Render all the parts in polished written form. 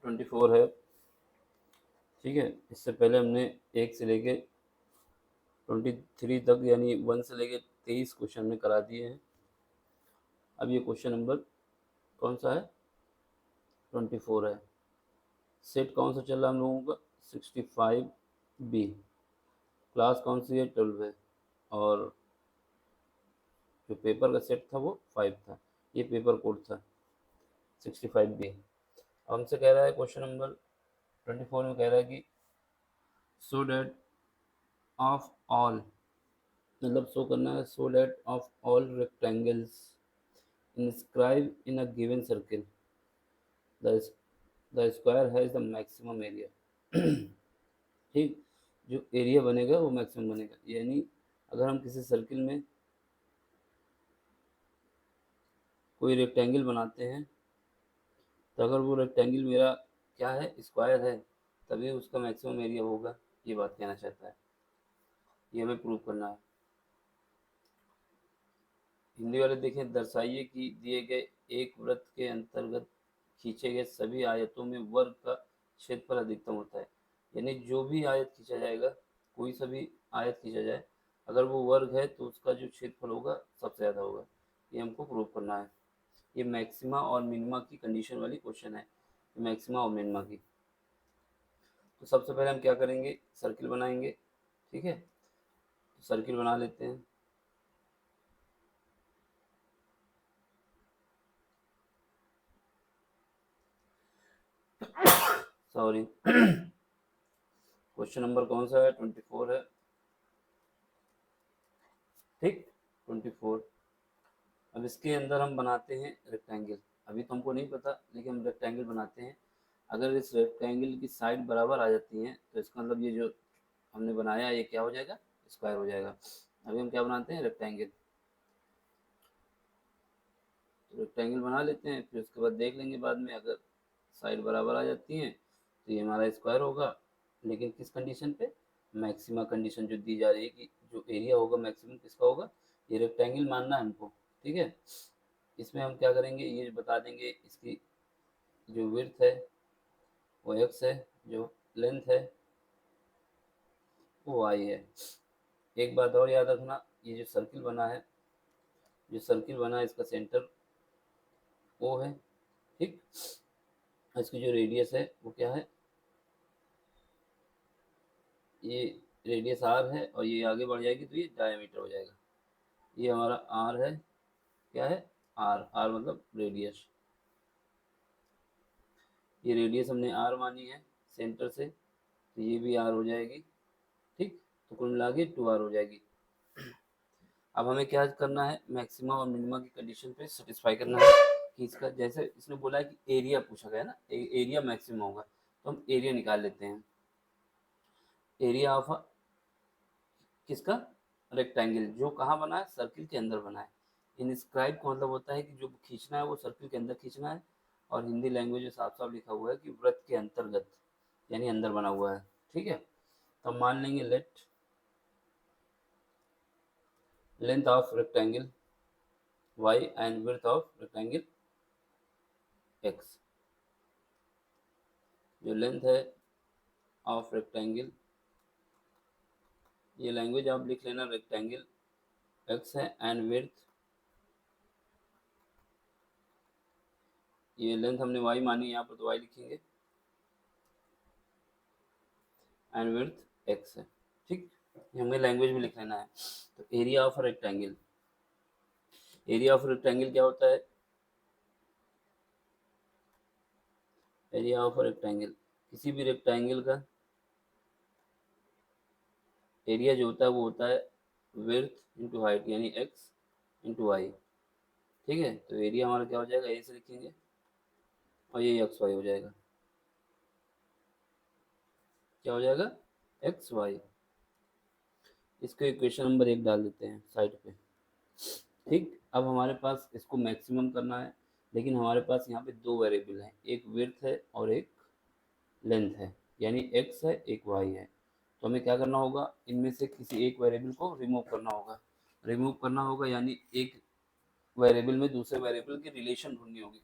24 है, ठीक है। इससे पहले हमने 1 से लेके 23 तक यानी 1 से लेके 23 क्वेश्चन में करा दिए हैं। अब ये क्वेश्चन नंबर कौन सा है, 24 है। सेट कौन सा चल रहा है हम लोगों का, 65B। क्लास कौन सी है, 12 है। और जो पेपर का सेट था वो 5 था। ये पेपर कोड था 65B। अब हमसे कह रहा है क्वेश्चन नंबर 24 में कह रहा है कि सो डैट ऑफ ऑल, मतलब शो करना है, so that of all rectangles inscribe in a given circle the square has the maximum area. ठीक, जो एरिया बनेगा वो मैक्सिमम बनेगा। यानी अगर हम किसी सर्किल में कोई रेक्टेंगल बनाते हैं तो अगर वो रेक्टेंगल मेरा क्या है, स्क्वायर है, तभी उसका मैक्सिमम एरिया होगा। ये बात कहना चाहता है, ये हमें प्रूव करना है। हिंदी वाले देखें, दर्शाइए कि दिए गए एक वृत्त के अंतर्गत खींचे गए सभी आयतों में वर्ग का क्षेत्रफल अधिकतम होता है। यानी जो भी आयत खींचा जाएगा, कोई सा भी आयत खींचा जाए, अगर वो वर्ग है तो उसका जो क्षेत्रफल होगा सबसे ज़्यादा होगा। ये हमको प्रूव करना है। ये मैक्सिमा और मिनिमा की कंडीशन वाली क्वेश्चन है, मैक्सिमा और मिनिमा की। तो सबसे पहले हम क्या करेंगे, सर्किल बनाएंगे, ठीक है। तो सर्किल बना लेते हैं। सॉरी, क्वेश्चन नंबर कौन सा है, 24 है, ठीक, 24। अब इसके अंदर हम बनाते हैं रेक्टेंगल। अभी तो हमको नहीं पता, लेकिन हम रेक्टेंगल बनाते हैं। अगर इस रेक्टेंगल की साइड बराबर आ जाती हैं तो इसका मतलब ये जो हमने बनाया ये क्या हो जाएगा, स्क्वायर हो जाएगा। अभी हम क्या बनाते हैं, रेक्टेंगल। तो रेक्टेंगल बना लेते हैं, फिर उसके बाद देख लेंगे बाद में, अगर साइड बराबर आ जाती हैं तो ये हमारा स्क्वायर होगा। लेकिन किस कंडीशन पे, मैक्सिमा कंडीशन जो दी जा रही है कि जो एरिया होगा मैक्सिमम किसका होगा, ये रेक्टेंगल मानना है हमको, ठीक है। इसमें हम क्या करेंगे, ये बता देंगे इसकी जो विड्थ है वो एक्स है, जो लेंथ है वो वाई है। एक बात और याद रखना, ये जो सर्किल बना है, जो सर्किल बना है इसका सेंटर ओ है, ठीक। इसकी जो रेडियस है वो क्या है, ये रेडियस आर है, और ये आगे बढ़ जाएगी तो ये डायमीटर हो जाएगा। ये हमारा आर है, क्या है, आर, आर मतलब रेडियस। ये रेडियस हमने आर मानी है सेंटर से, तो ये भी आर हो जाएगी, ठीक। तो कुल मिला के 2r हो जाएगी। अब हमें क्या करना है, मैक्सिमा और मिनिमा की कंडीशन पे सेटिस्फाई करना है कि इसका, जैसे इसने बोला है कि एरिया पूछा गया ना, एरिया मैक्सिमम होगा, तो हम एरिया निकाल लेते हैं। एरिया ऑफ किसका, रेक्टेंगल, जो कहाँ बना है, सर्किल के अंदर बना है। इनस्क्राइब का मतलब होता है कि जो खींचना है वो सर्किल के अंदर खींचना है, और हिंदी लैंग्वेज में साफ साफ लिखा हुआ है कि वृत्त के अंतर्गत, यानी अंदर बना हुआ है, ठीक है। तो हम मान लेंगे late length of rectangle y and width of rectangle x। जो लेंथ है ऑफ रेक्टेंगल, ये लैंग्वेज आप लिख लेना, रेक्टेंगल x है, एंड विड्थ, ये लेंथ हमने y मानी, यहाँ पर तो y लिखेंगे, एंड विड्थ x है, ठीक। ये हमें लैंग्वेज में लिख लेना है। तो area of rectangle, area of rectangle क्या होता है, एरिया ऑफ रेक्टेंगल, किसी भी रेक्टेंगल का एरिया जो होता है वो होता है विड्थ इंटू हाइट, यानी x इंटू वाई, ठीक है। तो एरिया हमारा क्या हो जाएगा, ए से लिखेंगे, और ये एक्स वाई हो जाएगा, क्या हो जाएगा, एक्स वाई। इसको इक्वेशन नंबर 1 डाल देते हैं साइड पे, ठीक। अब हमारे पास इसको मैक्सिमम करना है, लेकिन हमारे पास यहाँ पे दो वेरिएबल हैं, एक विड्थ है और एक लेंथ है, यानी एक्स है एक वाई है। तो हमें क्या करना होगा, इनमें से किसी एक वेरिएबल को रिमूव करना होगा, रिमूव करना होगा, यानी एक वेरिएबल में दूसरे वेरिएबल की रिलेशन ढूंढनी होगी।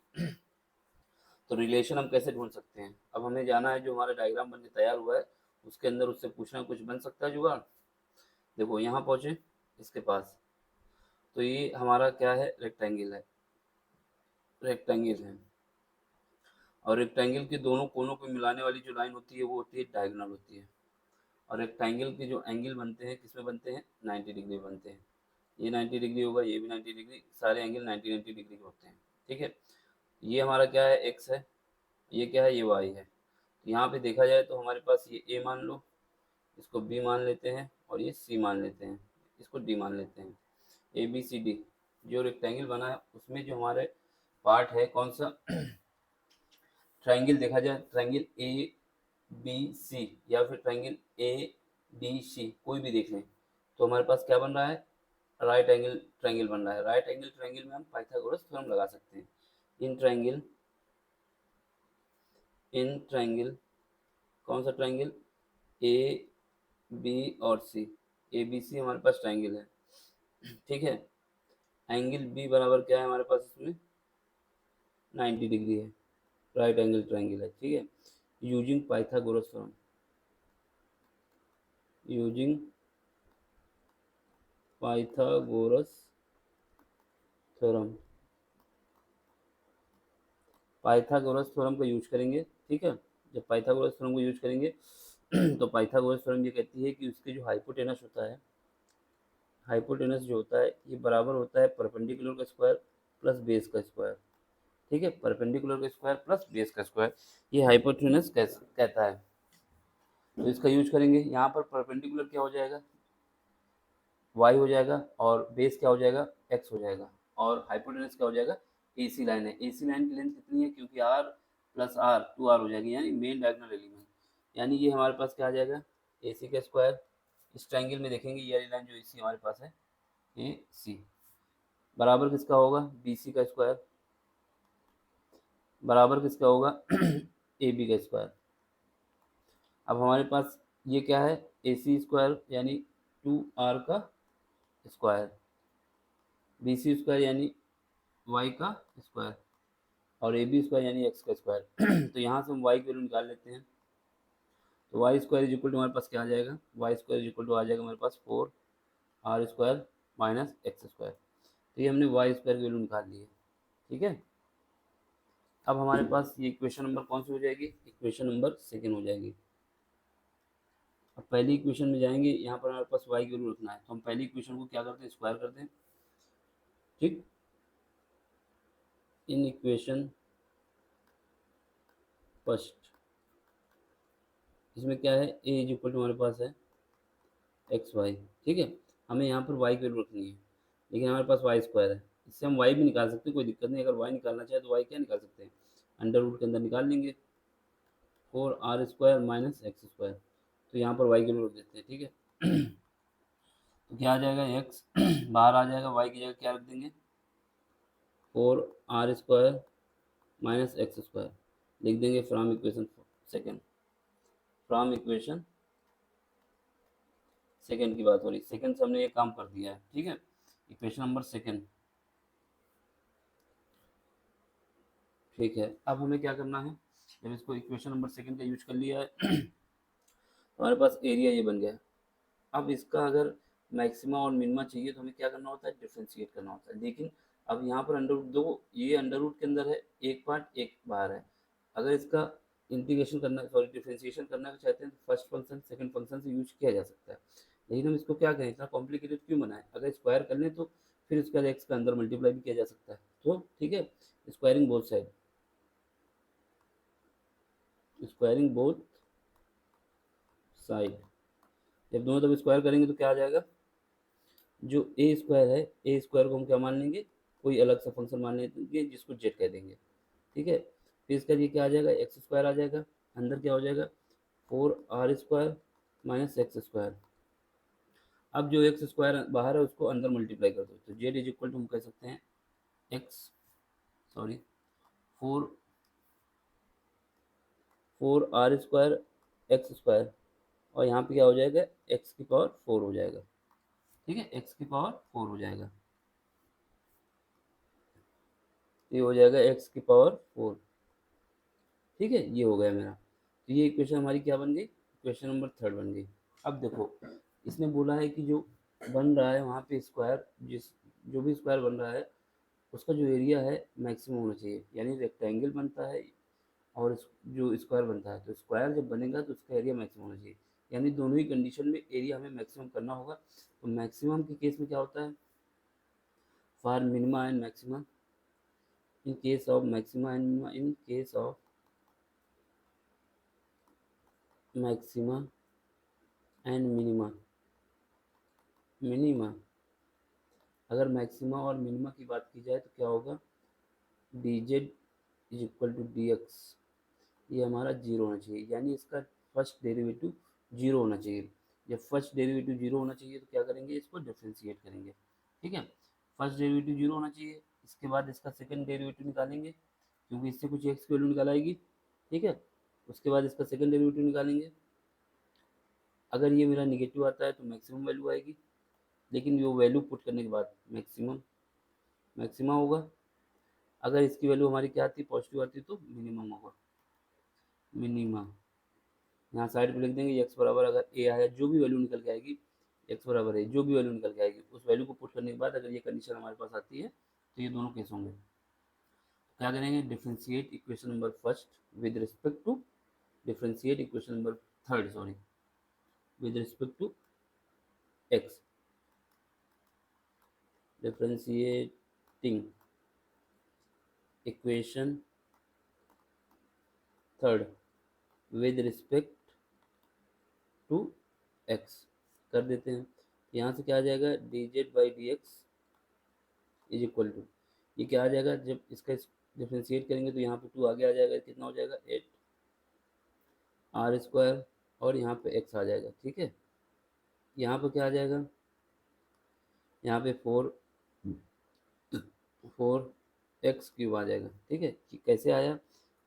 तो रिलेशन हम कैसे ढूंढ सकते हैं? अब हमें जाना है, जो हमारा डायग्राम बन के तैयार हुआ है उसके अंदर उससे पूछना कुछ बन सकता है जुगाड़। देखो यहाँ पहुँचे इसके पास, तो ये हमारा क्या है, रेक्टेंगल है, रेक्टेंगल है, और रेक्टेंगल के दोनों कोनों को मिलाने वाली जो लाइन होती है वो होती है डायगोनल होती है। और रेक्टेंगल के जो एंगल बनते हैं किसमें बनते हैं, 90 डिग्री बनते हैं। ये 90 डिग्री होगा, ये भी 90 डिग्री, सारे एंगल 90 डिग्री के होते हैं। ठीक है, ये हमारा क्या है, एक्स है, ये क्या है, ये वाई है। यहाँ पे देखा जाए तो हमारे पास ये ए मान लो, इसको बी मान लेते हैं, और ये सी मान लेते हैं, इसको डी मान लेते हैं। ए बी सी डी जो रेक्टेंगल बना है उसमें जो हमारे पार्ट है कौन सा, ट्राइंगल देखा जाए, ट्राइंगल ए बी सी या फिर ट्राइंगल ए बी सी, कोई भी देख लें, तो हमारे पास क्या बन रहा है, राइट एंगल ट्राइंगल बन रहा है। राइट एंगल ट्राइंगल में हम पाइथागोरस थ्योरम लगा सकते हैं। इन ट्राइंगल, इन ट्राइंगल, कौन सा ट्राइंगल, ए बी और सी, ए बी सी हमारे पास ट्राइंगल है। ठीक है, एंगल बी बराबर क्या है हमारे पास इसमें, 90 डिग्री है, राइट एंगल ट्राइंगल है। ठीक है, using Pythagoras theorem, using Pythagoras theorem, Pythagoras theorem का यूज करेंगे। ठीक है, जब पाइथागोरस थ्योरम को यूज करेंगे तो पाइथागोरस थ्योरम ये कहती है कि उसके जो हाइपोटेनस होता है, हाइपोटेनस जो होता है ये बराबर होता है परपेंडिकुलर का स्क्वायर प्लस बेस का स्क्वायर। ठीक है, परपेंडिकुलर का स्क्वायर प्लस बेस का स्क्वायर, ये हाइपोटेनस कहता है। तो इसका यूज करेंगे, यहाँ पर परपेंडिकुलर क्या हो जाएगा, y हो जाएगा, और बेस क्या हो जाएगा, x हो जाएगा, और हाइपोटेनस क्या हो जाएगा, AC लाइन है। AC लाइन की लेंथ कितनी है, क्योंकि r प्लस r 2r हो जाएगी, यानी मेन डायगोनल एलिमेंट, यानी ये हमारे पास क्या आ जाएगा, AC का स्क्वायर। इस ट्रायंगल में देखेंगे ये वाली लाइन जो AC हमारे पास है, AC बराबर किसका होगा, BC का स्क्वायर, बराबर किसका होगा AB का स्क्वायर। अब हमारे पास ये क्या है, AC स्क्वायर यानी 2r का स्क्वायर, BC स्क्वायर यानी y का स्क्वायर, और AB स्क्वायर यानी x का स्क्वायर। तो यहाँ से हम y की वैल्यू निकाल लेते हैं। तो Y square is equal to हमारे पास क्या आ जाएगा, Y square is equal to आ जाएगा हमारे पास 4r square minus X square. तो ये हमने वाई स्क्वायर की वैल्यू निकाल ली है। ठीक है, अब हमारे पास ये इक्वेशन नंबर कौन सी हो जाएगी, इक्वेशन नंबर सेकेंड हो जाएगी। अब पहली इक्वेशन में जाएंगे, यहाँ पर हमारे पास वाई की वैल्यू रखना है, तो हम पहली इक्वेशन को क्या करते हैं, स्क्वायर करते हैं। ठीक, इन इक्वेशन फर्स्ट, इसमें क्या है, ए इज इक्वल टू हमारे पास है एक्स वाई। ठीक है, हमें यहाँ पर वाई की वैल्यू रखनी है, लेकिन हमारे पास वाई स्क्वायर है, इससे हम वाई भी निकाल सकते हैं, कोई दिक्कत नहीं। अगर वाई निकालना चाहे तो वाई क्या निकाल सकते हैं, अंडर रूट के अंदर निकाल लेंगे, 4r square minus X square. तो यहाँ पर वाई की वैल्यू रख देते हैं। ठीक है तो क्या आ जाएगा, एक्स बाहर आ जाएगा, वाई की जगह क्या रख देंगे, 4r square minus X square, लिख देंगे from equation second, from equation second की बात हो रही, सेकेंड से हमने ये काम कर दिया है। ठीक है, इक्वेशन नंबर सेकेंड। ठीक है, अब हमें क्या करना है, जब इसको इक्वेशन नंबर सेकेंड का यूज कर लिया है तो हमारे पास एरिया ये बन गया। अब इसका अगर मैक्सिमा और मिनिमा चाहिए तो हमें क्या करना होता है, डिफ्रेंशिएट करना होता है। लेकिन अब यहाँ पर अंडर रूट दो, ये अंडर रूट के अंदर है, एक पार्ट एक बाहर है। अगर इसका इंटीग्रेशन करना, सॉरी डिफ्रेंशिएशन करना चाहते हैं तो फर्स्ट फंक्शन सेकंड फंक्शन से यूज किया जा सकता है। लेकिन हम इसको क्या करें, इतना कॉम्प्लिकेटेड क्यों बनाएं, अगर स्क्वायर कर लें तो फिर उसके बाद एक्स का अंदर मल्टीप्लाई भी किया जा सकता है। तो ठीक है, squaring both side, squaring both side, जब दोनों तरफ स्क्वायर करेंगे तो क्या आ जाएगा, जो ए स्क्वायर है, ए स्क्वायर को हम क्या मान लेंगे, कोई अलग सा फंक्शन मान लेंगे जिसको जेड कह देंगे। ठीक है, फिर इसका ये क्या आ जाएगा, एक्स स्क्वायर आ जाएगा, अंदर क्या हो जाएगा, 4r square minus X square. अब जो एक्स स्क्वायर बाहर है उसको अंदर मल्टीप्लाई कर दो, तो जेड इज इक्वल टू हम कह सकते हैं x, sorry 4r square x square, और यहाँ पे क्या हो जाएगा, एक्स की पावर 4 हो जाएगा। ठीक है, एक्स की पावर 4 हो जाएगा, ये हो जाएगा एक्स की पावर 4। ठीक है, ये हो गया मेरा। तो ये इक्वेशन हमारी क्या बन गई, इक्वेशन नंबर थर्ड बन गई। अब देखो इसने बोला है कि जो बन रहा है वहाँ पे स्क्वायर, जो भी स्क्वायर बन रहा है उसका जो एरिया है मैक्सिमम होना चाहिए, यानी रेक्टेंगल बनता है और जो स्क्वायर बनता है, तो स्क्वायर जब बनेगा तो उसका एरिया मैक्सिमम होना चाहिए, यानी दोनों ही कंडीशन में एरिया हमें मैक्सिमम करना होगा। तो मैक्सिमम के केस में क्या होता है, for minima and maxima, in case of maxima and minima, in case of maxima and minima, अगर मैक्सिमा और मिनिमा की बात की जाए तो क्या होगा, d z is equal to d x, ये हमारा जीरो होना चाहिए, यानी इसका फर्स्ट डेरिवेटिव जीरो होना चाहिए। जब फर्स्ट डेरिवेटिव जीरो होना चाहिए तो क्या करेंगे, इसको डिफ्रेंशिएट करेंगे। ठीक है, फर्स्ट डेरिवेटिव जीरो होना चाहिए, इसके बाद इसका सेकंड डेरिवेटिव निकालेंगे क्योंकि इससे कुछ एक्स की वैल्यू निकाल आएगी। ठीक है, उसके बाद इसका सेकंड डेरिवेटिव निकालेंगे, अगर ये मेरा निगेटिव आता है तो मैक्सिमम वैल्यू आएगी, लेकिन वो वैल्यू पुट करने के बाद मैक्सिमा होगा। अगर इसकी वैल्यू हमारी क्या आती, पॉजिटिव आती तो मिनिमम होगा, मिनिमा। यहाँ साइड पे लिख देंगे एक्स बराबर, अगर ए आया जो भी वैल्यू निकल के आएगी, एक्स बराबर है जो भी वैल्यू निकल के आएगी उस वैल्यू को पुट करने के बाद अगर ये कंडीशन हमारे पास आती है तो ये दोनों केस होंगे। क्या करेंगे, differentiate equation number first with respect to, differentiate equation number third sorry with respect to x, differentiating equation third with respect to x कर देते हैं। यहाँ से क्या आ जाएगा, d z by D x is equal to, ये क्या आ जाएगा, जब इसका डिफ्रेंशिएट करेंगे तो यहाँ पे टू आगे आ जाएगा, कितना हो जाएगा 8 आर स्क्वायर, और यहाँ पे एक्स आ जाएगा। ठीक है, यहाँ पे क्या आ जाएगा, यहाँ पे 4x³ आ जाएगा। ठीक है, कि कैसे आया,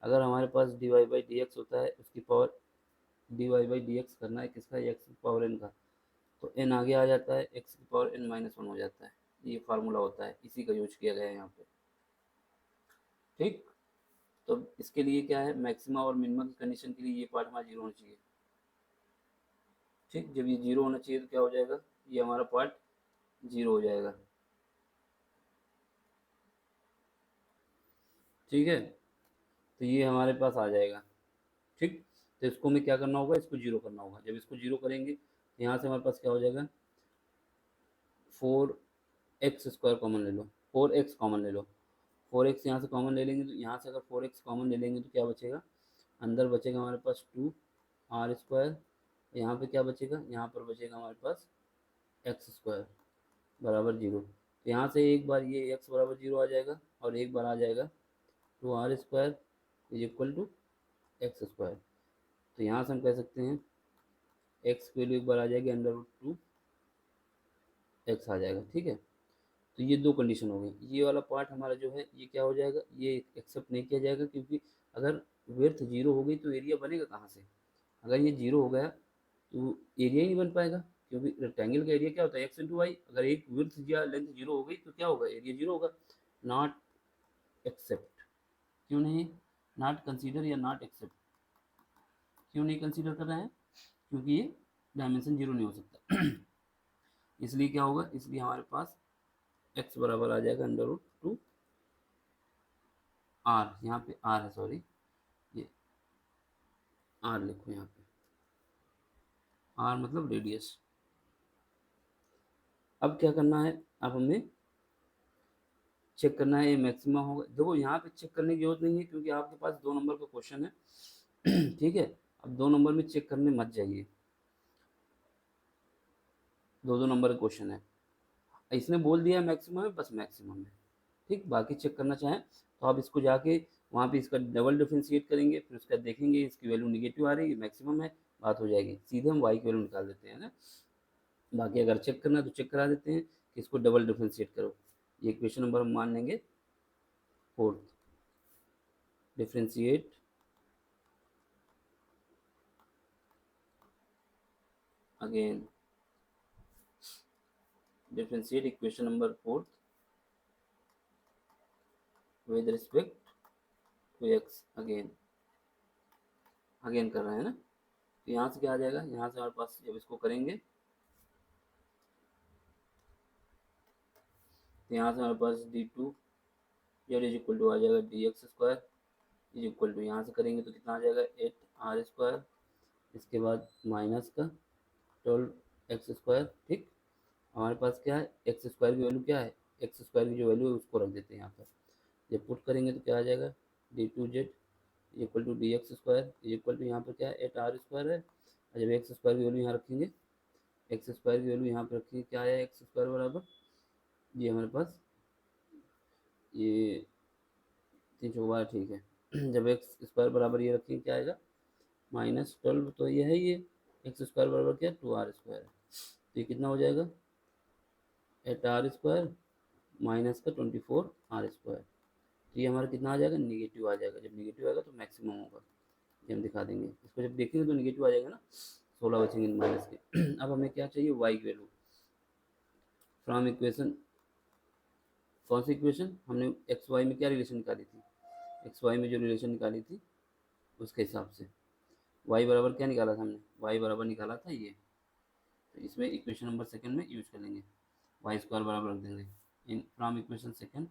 अगर हमारे पास D Y by D X होता है, उसकी power D Y by D X करना है किसका, एक्स की पावर एन का, तो एन आगे आ जाता है, एक्स की पावर n-1 हो जाता है। ये फार्मूला होता है, इसी का यूज किया गया है यहाँ पे। ठीक, तो इसके लिए क्या है, मैक्सिमा और मिनिमा की कंडीशन के लिए ये पार्ट हमारा जीरो होना चाहिए। ठीक, जब ये जीरो होना चाहिए तो क्या हो जाएगा, ये हमारा पार्ट जीरो हो जाएगा। ठीक है, तो ये हमारे पास आ जाएगा। ठीक, तो इसको हमें क्या करना होगा, इसको जीरो करना होगा। जब इसको जीरो करेंगे तो यहाँ से हमारे पास क्या हो जाएगा, 4x² कॉमन ले लो, 4x कॉमन ले लो, 4x यहाँ से कॉमन ले लेंगे, तो यहाँ से अगर 4x कॉमन ले लेंगे तो क्या बचेगा, अंदर बचेगा हमारे पास 2r², यहाँ पे क्या बचेगा, यहाँ पर बचेगा हमारे पास x² बराबर जीरो। तो यहाँ से एक बार ये x बराबर जीरो आ जाएगा और एक बार आ जाएगा 2r² is equal to x²। तो यहाँ से हम कह सकते हैं x की वैल्यू एक बार आ जाएगी √2x आ जाएगा। ठीक है, तो ये दो कंडीशन हो गई। ये वाला पार्ट हमारा जो है ये क्या हो जाएगा, ये एक्सेप्ट नहीं किया जाएगा, क्योंकि अगर विड्थ जीरो हो गई तो एरिया बनेगा कहाँ से, अगर ये जीरो हो गया तो एरिया ही नहीं बन पाएगा, क्योंकि रेक्टेंगल का एरिया क्या होता है x×y, अगर एक विड्थ या लेंथ जीरो हो गई तो क्या होगा, एरिया जीरो होगा। नॉट एक्सेप्ट, क्यों नहीं, नॉट कंसीडर या नॉट एक्सेप्ट, क्यों नहीं कंसीडर कर रहे हैं, क्योंकि ये डायमेंशन जीरो नहीं हो सकता। इसलिए क्या होगा, इसलिए हमारे पास x बराबर आ जाएगा √2 r, यहाँ पे r है सॉरी, ये r लिखो यहाँ पे, r मतलब रेडियस। अब क्या करना है, अब हमें चेक करना है ये मैक्सिमा होगा। देखो यहाँ पे चेक करने की जरूरत नहीं है क्योंकि आपके पास 2 नंबर का क्वेश्चन है। ठीक है, अब 2 नंबर में चेक करने मत जाइए, 2 नंबर का क्वेश्चन है, इसने बोल दिया मैक्सिमम है, बस मैक्सिमम है। ठीक, बाकी चेक करना चाहें तो आप इसको जाके वहाँ पे इसका डबल डिफ्रेंशिएट करेंगे, फिर उसका देखेंगे इसकी वैल्यू निगेटिव आ रही है, मैक्सिमम है, बात हो जाएगी, सीधे हम वाई की वैल्यू निकाल देते हैं ना। बाकी अगर चेक करना है तो चेक करा देते हैं कि इसको डबल डिफ्रेंशिएट करो। ये क्वेश्चन नंबर हम मान लेंगे fourth, differentiate again, differentiate equation number fourth with respect to x again। Again कर रहे हैं ना, तो यहाँ से क्या आ जाएगा, यहाँ से हमारे पास जब इसको करेंगे तो यहाँ से हमारे पास d2 Z is equal to आ जाएगा dx² इज इक्वल टू, यहाँ से करेंगे तो कितना आ जाएगा 8r², इसके बाद माइनस का 12x²। ठीक, हमारे पास क्या है, x² की वैल्यू क्या है, x² की जो वैल्यू है उसको रख देते हैं यहाँ पर। जब पुट करेंगे तो क्या आ जाएगा, d2z equal to dx² equal to, यहाँ पर क्या है 8r² है, और जब x² की वैल्यू यहाँ रखेंगे, x² की वैल्यू यहाँ पर रखेंगे, क्या है x² बराबर, ये हमारे पास ये 3 ठीक है। जब x² बराबर ये रखेंगे क्या आएगा, -12, तो ये है ये x² बराबर क्या है 2r² है, तो ये कितना हो जाएगा 8r² माइनस का 24r², तो ये हमारा कितना आ जाएगा, निगेटिव आ जाएगा। जब निगेटिव आएगा तो मैक्सिमम होगा, ये हम दिखा देंगे इसको, जब देखेंगे तो निगेटिव आ जाएगा ना, 16 बचेंगे माइनस के। अब हमें क्या चाहिए, y की वैल्यू फ्रॉम इक्वेशन, कौन सी इक्वेशन, हमने एक्स वाई में क्या रिलेशन निकाली थी, एक्स वाई में जो रिलेशन निकाली थी उसके हिसाब से y बराबर क्या निकाला था हमने, y बराबर निकाला था ये, तो इसमें इक्वेशन नंबर सेकंड में यूज कर लेंगे, y² बराबर रख देंगे in from equation second,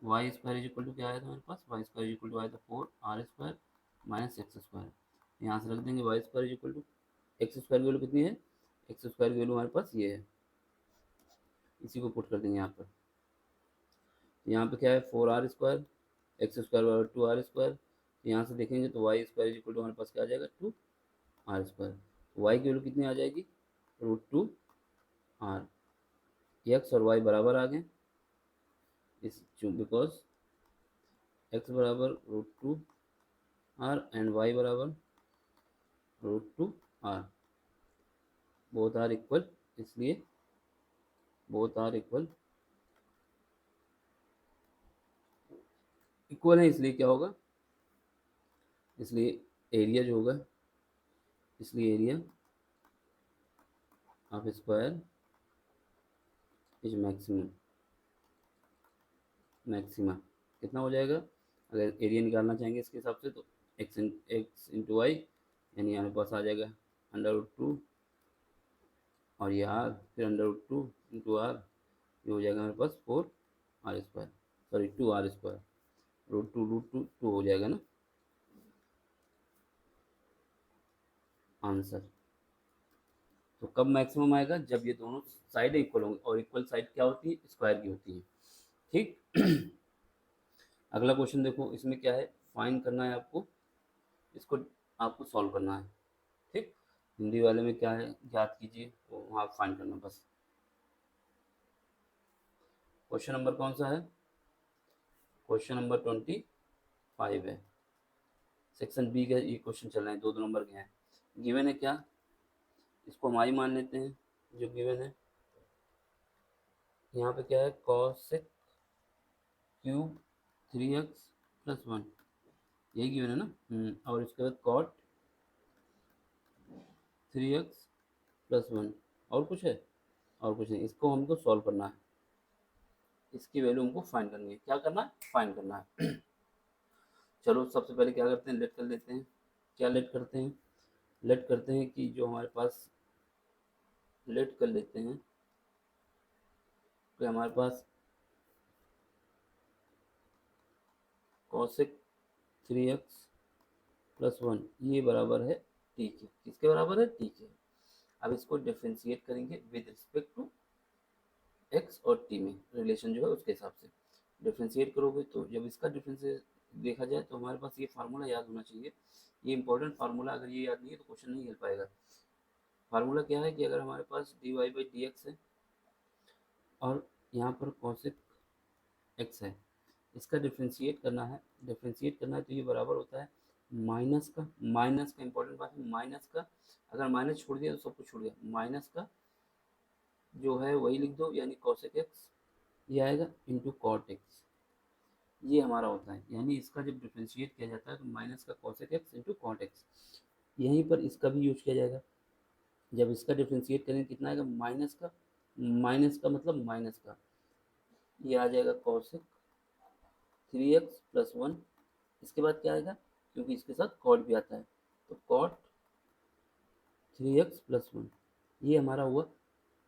y² is equal to क्या आया था हमारे पास, y² इज इक्वल टू आया था 4r² माइनस x², यहाँ से रख देंगे y² is equal to, x² की वैल्यू कितनी है, x² की वैल्यू हमारे पास ये है, इसी को पुट कर देंगे यहाँ पर। यहाँ पे क्या है 4r², x² बराबर 2r², यहाँ से देखेंगे तो y² इज इक्वल टू हमारे पास क्या आ जाएगा 2r², y की वैल्यू कितनी आ जाएगी, √2r, x और y बराबर आ गए, इस बिकॉज x बराबर √2r एंड y बराबर √2r, बोथ आर इक्वल, इसलिए बोथ आर इक्वल है, इसलिए क्या होगा, इसलिए एरिया जो होगा, इसलिए area of square is maxima कितना हो जाएगा, अगर एरिया निकालना चाहेंगे इसके हिसाब से तो x इंटू वाई, यानी हमारे पास आ जाएगा √2 और ये r, फिर √2 इंटू आर, ये हो जाएगा हमारे पास 4r², सॉरी 2r², √2 हो जाएगा ना आंसर। तो कब मैक्सिमम आएगा, जब ये दोनों साइड इक्वल होंगे, और इक्वल साइड क्या होती है, स्क्वायर की होती है। ठीक। अगला क्वेश्चन देखो, इसमें क्या है, फाइंड करना है आपको, इसको आपको सॉल्व करना है। ठीक, हिंदी वाले में क्या है, याद कीजिए, तो वहाँ फाइंड करना बस। क्वेश्चन नंबर कौन सा है, क्वेश्चन नंबर 25 है, सेक्शन बी का ये क्वेश्चन चल रहे हैं, 2 नंबर के हैं। गिवन है क्या, इसको हम आई मान लेते हैं, जो गिवन है यहाँ पे क्या है, cos क्यूब 3x+1, यही गिवन है ना। और इसके बाद cot 3x+1, और कुछ है, और कुछ नहीं, इसको हमको सॉल्व करना है, इसकी वैल्यू हमको फाइंड करनी है, क्या करना है, फाइंड करना है। चलो सबसे पहले क्या करते हैं, लेट कर लेते हैं, क्या लेट करते हैं, लेट करते हैं कि जो हमारे पास, लेट कर लेते हैं कि हमारे पास cosec 3x+1 ये बराबर है टी के, किसके बराबर है, टी के। अब इसको डिफ्रेंशिएट करेंगे विद रिस्पेक्ट टू एक्स और टी में रिलेशन जो है उसके हिसाब से डिफ्रेंशिएट करोगे, तो जब इसका डिफ्रेंशिएट देखा जाए तो हमारे पास ये फार्मूला याद होना चाहिए, ये इंपॉर्टेंट फार्मूला, अगर ये याद नहीं है तो क्वेश्चन नहीं हल पाएगा। फार्मूला क्या है कि अगर हमारे पास dy/dx है और यहाँ पर cosec x है, इसका डिफ्रेंशिएट करना है, तो ये बराबर होता है माइनस का, इंपॉर्टेंट बात है माइनस का, अगर माइनस छोड़ दिया तो सब कुछ छूट गया, माइनस का जो है वही लिख दो, यानी cosec x, ये आएगा इंटू cot x, ये हमारा होता है, यानी इसका जब डिफ्रेंशिएट किया जाता है तो माइनस का cosec x into cot x, यहीं पर इसका भी यूज किया जाएगा। जब इसका डिफ्रेंशिएट करेंगे कितना आएगा, माइनस का मतलब माइनस का, ये आ जाएगा cosec 3x+1, इसके बाद क्या आएगा, क्योंकि इसके साथ कॉट भी आता है, तो कॉट 3x प्लस 1, ये हमारा हुआ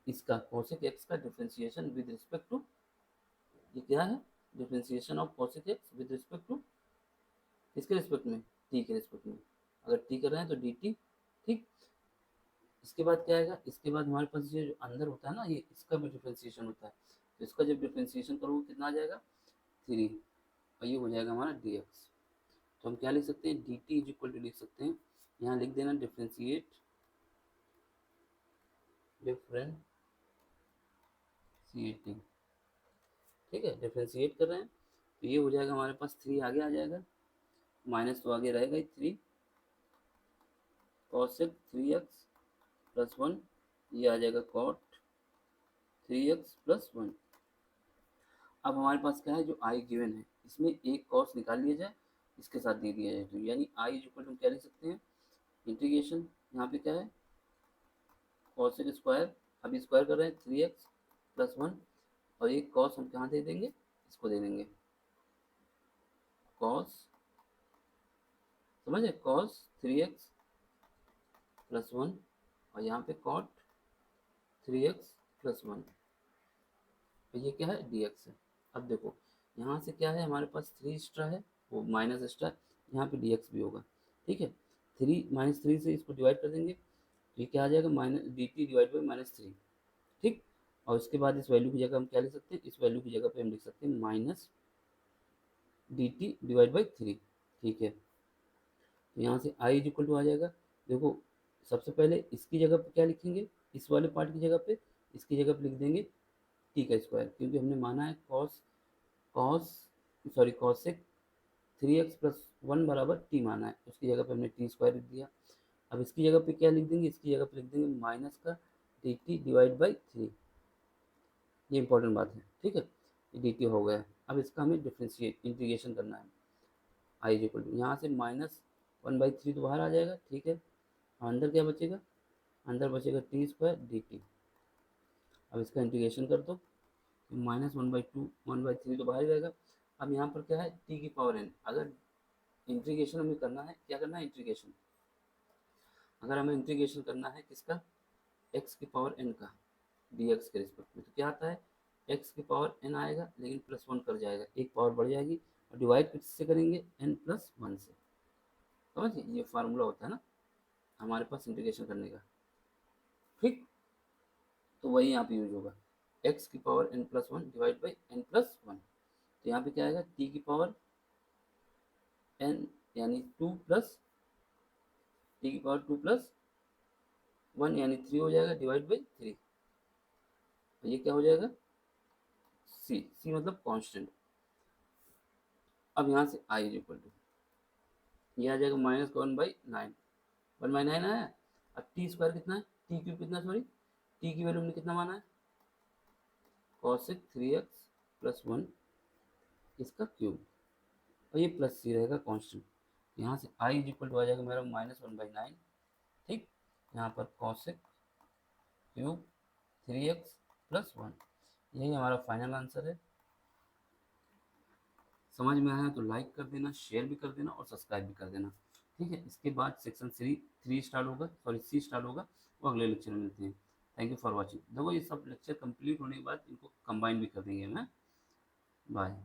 इसका कोसेक एक्स का डिफ्रेंसिएशन विद रिस्पेक्ट टू, ये क्या है, differentiation of cosec x with respect to, किसके रिस्पेक्ट में, टी के रिस्पेक्ट में। अगर टी कर रहे हैं तो डी टी। ठीक, इसके बाद क्या आएगा, इसके बाद हमारे पास ये जो अंदर होता है ना, ये इसका भी डिफ्रेंसिएशन होता है, तो इसका जब डिफ्रेंसिएशन करोगे कितना आ जाएगा 3, और ये हो जाएगा हमारा डी एक्स। तो हम क्या लिख सकते हैं, d t is equal to लिख सकते हैं, यहाँ लिख देना डिफ्रेंशिएटिंग, ठीक है, डिफ्रेंशिएट कर रहे हैं, तो ये हो जाएगा हमारे पास 3 आगे आ जाएगा, माइनस तो आगे रहेगा ही 3 कॉसेक 3x प्लस 1, ये आ जाएगा कॉट 3x प्लस 1। अब हमारे पास क्या है, जो आई गिवन है इसमें एक कॉस निकाल लिया जाए, इसके साथ दे दिया जाए, तो यानी आई इक्वल टू क्या लिख सकते हैं, इंटीग्रेशन, यहाँ पे क्या है कॉसेक स्क्वायर, अभी स्क्वायर कर रहे हैं 3x प्लस 1, और एक कॉस हम कहाँ दे देंगे, इसको दे देंगे कॉस, समझे, कॉस 3x प्लस 1, और यहाँ पे कॉट 3x प्लस 1, तो ये क्या है dx है। अब देखो यहाँ से क्या है, हमारे पास 3 एक्स्ट्रा है, वो माइनस एक्स्ट्रा, यहाँ पे dx भी होगा, ठीक है, 3 माइनस 3 से इसको डिवाइड कर देंगे, तो ये क्या आ जाएगा minus D T divide by minus 3, ठीक। और इसके बाद इस वैल्यू की जगह हम क्या लिख सकते हैं, इस वैल्यू की जगह पे हम लिख सकते हैं minus D T divide by 3, ठीक है। तो यहाँ से आई इक्वल टू आ जाएगा, देखो सबसे पहले इसकी जगह पे क्या लिखेंगे, इस वाले पार्ट की जगह पे, इसकी जगह पे लिख देंगे टी का स्क्वायर, क्योंकि हमने माना है कॉसेक 3x प्लस 1 बराबर टी माना है, उसकी जगह पे हमने टी स्क्वायर लिख दिया। अब इसकी जगह पे क्या लिख देंगे, इसकी जगह पे लिख देंगे माइनस का डी टी डिवाइड बाई 3, ये इंपॉर्टेंट बात है, ठीक है, ये डी टी हो गया। अब इसका हमें डिफ्रेंशिएट इंटीग्रेशन करना है, आई इक्वल टू यहाँ से माइनस 1/3 तो बाहर आ जाएगा, ठीक है, अंदर क्या बचेगा, अंदर बचेगा टी स्क्वायर डी टी। अब इसका इंटीग्रेशन कर दो, माइनस 1/3 तो बाहर ही रहेगा। अब यहाँ पर क्या है टी की पावर एन, अगर इंटीग्रेशन हमें करना है, क्या करना है इंटीग्रेशन, अगर हमें इंटीग्रेशन करना है किसका, एक्स की पावर एन का डी एक्स के रिस्पेक्ट में, तो क्या आता है एक्स की पावर एन आएगा, लेकिन प्लस 1 कर जाएगा, एक पावर बढ़ जाएगी, और डिवाइड किससे करेंगे एन प्लस 1 से, समझिए ये फार्मूला होता है ना हमारे पास इंटीग्रेशन करने का, ठीक। तो वही यहाँ पे यूज होगा, एक्स की power n plus 1 divide by n plus 1, तो यहाँ पे क्या आएगा टी की पावर एन यानी 2 प्लस टी की पावर 2 प्लस 1 यानी 3 हो जाएगा डिवाइड बाई 3, तो ये क्या हो जाएगा सी मतलब कांस्टेंट। अब यहाँ से आई इज इक्वल टू, ये आ जाएगा माइनस 1/9, 1/9 आया। अब टी स्क्वायर कितना है, टी क्यूब कितना, सॉरी टी की वैल्यू हमने कितना माना है कॉसेक 3x प्लस 1 इसका क्यूब, और ये प्लस सी रहेगा कांस्टेंट, यहाँ से आई इज इक्वल टू आ जाएगा मेरा माइनस 1/9, ठीक, यहाँ पर कॉसेक क्यूब 3x प्लस 1, यही हमारा फाइनल आंसर है। समझ में आया तो लाइक कर देना, शेयर भी कर देना और सब्सक्राइब भी कर देना, ठीक है। इसके बाद सेक्शन 3 स्टार्ट होगा, सॉरी सी स्टार्ट होगा, वो अगले लेक्चर में मिलते हैं। Thank you for watching. देखो ये सब लेक्चर कंप्लीट होने के बाद इनको कंबाइन भी कर देंगे, मैं बाय।